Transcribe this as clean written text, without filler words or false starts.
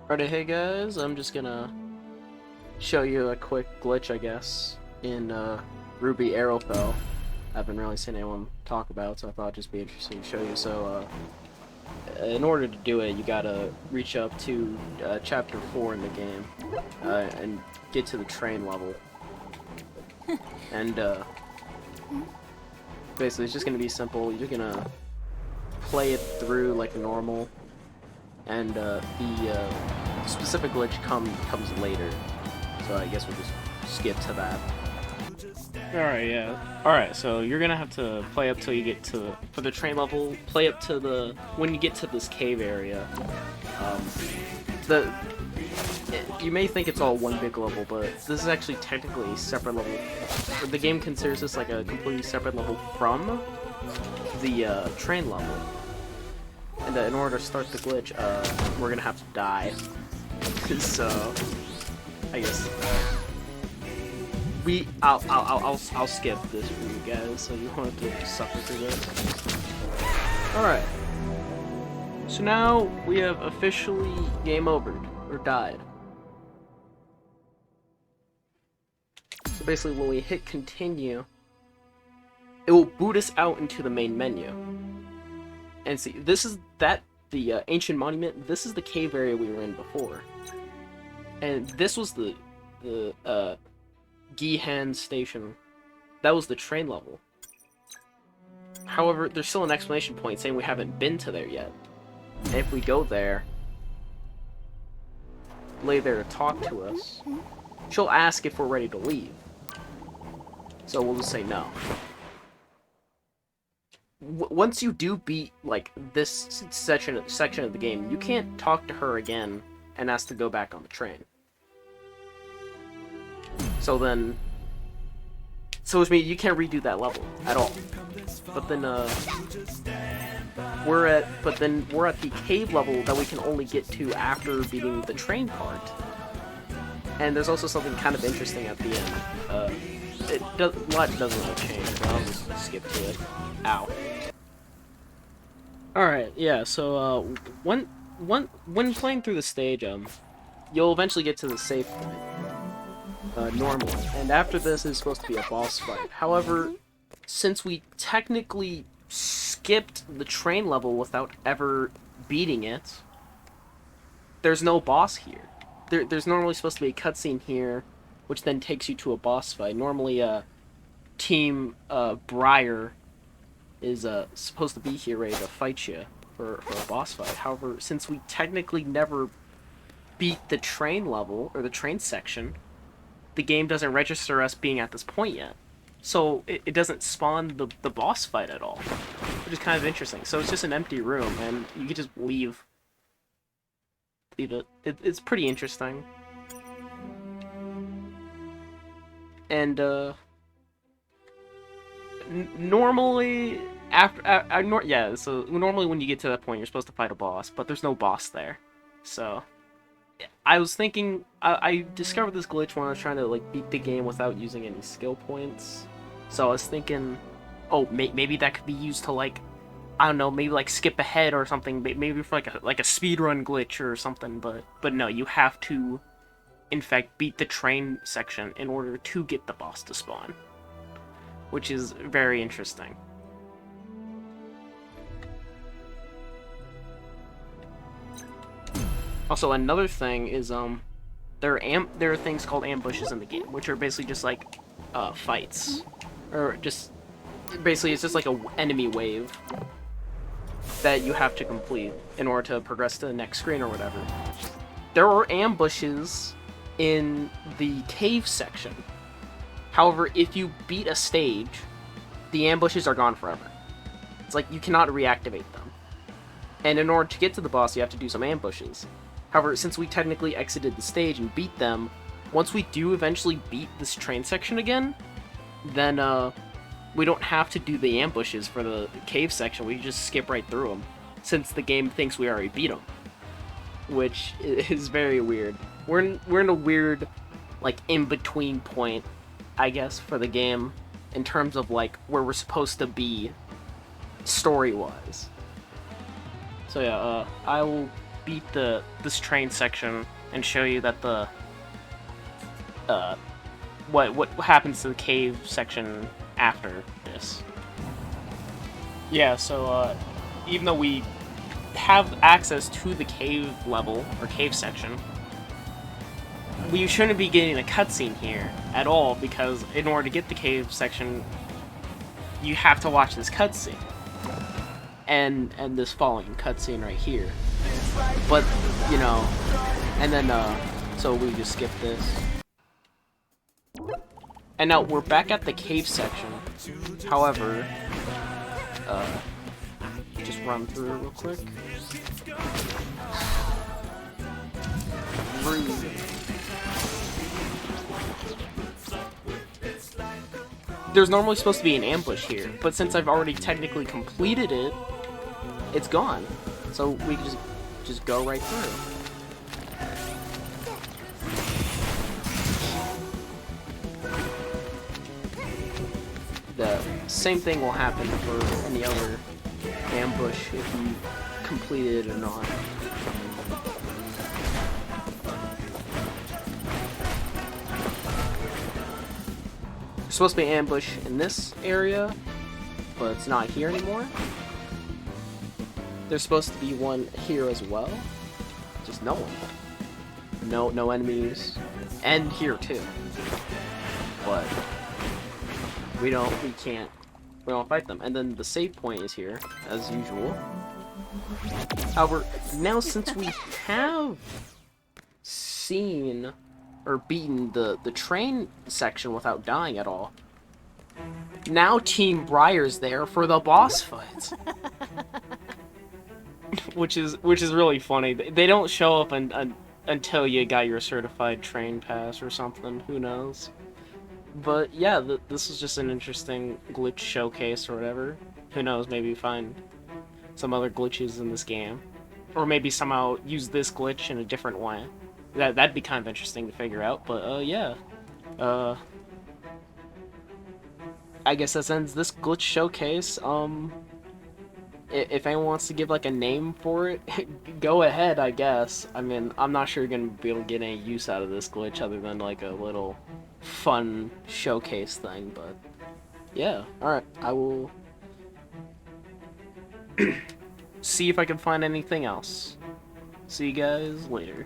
Alright, hey guys, I'm just gonna show you a quick glitch, I guess, in RWBY Arrowfell. I haven't really seen anyone talk about, so I thought it'd just be interesting to show you. So, in order to do it, you gotta reach up to chapter 4 in the game, and get to the train level. And, basically, it's just gonna be simple. You're gonna play it through like normal, and the specific glitch comes later, so I guess we'll just skip to that. Alright, yeah. Alright, so you're gonna have to play up till you get to, for the train level, play up to when you get to this cave area. The You may think it's all one big level, but this is actually technically a separate level. The game considers this like a completely separate level from the train level. And in order to start the glitch, we're gonna have to die. So, I guess I'll skip this for you guys, so you won't have to suffer through this. All right. So now we have officially game overed or died. So basically, when we hit continue, it will boot us out into the main menu. And see, this is the ancient monument. This is the cave area we were in before, and this was the Gihan station. That was the train level. However, there's still an exclamation point saying we haven't been to there yet. And if we go there, lay there to talk to us, she'll ask if we're ready to leave. So we'll just say no. Once you do beat like this section of the game, you can't talk to her again and ask to go back on the train. So which means you can't redo that level at all. But then we're at the cave level that we can only get to after beating the train part. And there's also something kind of interesting at the end. A lot doesn't really change, but I'll just skip to it. Ow. Alright, yeah, so when playing through the stage, you'll eventually get to the save point, normally, and after this is supposed to be a boss fight. However, since we technically skipped the train level without ever beating it, there's no boss here. There's normally supposed to be a cutscene here, which then takes you to a boss fight. Normally, Team Briar is supposed to be here ready to fight you for a boss fight. However, since we technically never beat the train level, or the train section, the game doesn't register us being at this point yet. So it doesn't spawn the boss fight at all, which is kind of interesting. So it's just an empty room, and you can just leave it. It's pretty interesting. And, normally, so normally when you get to that point, you're supposed to fight a boss, but there's no boss there. So, I was thinking, I discovered this glitch when I was trying to, like, beat the game without using any skill points. So I was thinking, oh, maybe that could be used to, like, I don't know, maybe, like, skip ahead or something, maybe for, like a speedrun glitch or something, but no, you have to, in fact, beat the train section in order to get the boss to spawn, which is very interesting. Also, another thing is there are things called ambushes in the game, which are basically just like fights, or just basically it's just like a enemy wave that you have to complete in order to progress to the next screen or whatever. There are ambushes in the cave section. However, if you beat a stage, the ambushes are gone forever. It's like you cannot reactivate them. And in order to get to the boss, you have to do some ambushes. However, since we technically exited the stage and beat them, once we do eventually beat this train section again, then we don't have to do the ambushes for the cave section. We just skip right through them, since the game thinks we already beat them. Which is very weird. We're in a weird, like, in-between point, I guess, for the game, in terms of, like, where we're supposed to be story-wise. So yeah, I will beat this train section and show you that the what happens to the cave section after this. Yeah, so even though we have access to the cave level or cave section, we shouldn't be getting a cutscene here at all, because in order to get the cave section, you have to watch this cutscene and this following cutscene right here. But you know, and then so we just skip this. And now we're back at the cave section. However, just run through it real quick. There's normally supposed to be an ambush here, but since I've already technically completed it, it's gone. So we can just go right through. The same thing will happen for any other ambush if you complete it or not. There's supposed to be an ambush in this area, but it's not here anymore. There's supposed to be one here as well. Just no one. No enemies. And here too. But we don't fight them. And then the save point is here, as usual. However, now since we have seen or beaten the train section without dying at all, now Team Briar's there for the boss fights. which is really funny. They don't show up until you got your certified train pass or something. Who knows? But yeah, this is just an interesting glitch showcase or whatever. Who knows, maybe find some other glitches in this game. Or maybe somehow use this glitch in a different way. That'd be kind of interesting to figure out, but yeah. I guess that ends this glitch showcase. If anyone wants to give like a name for it, go ahead, I guess. I mean, I'm not sure you're gonna be able to get any use out of this glitch other than like a little fun showcase thing, but yeah. Alright, I will see if I can find anything else. See you guys later.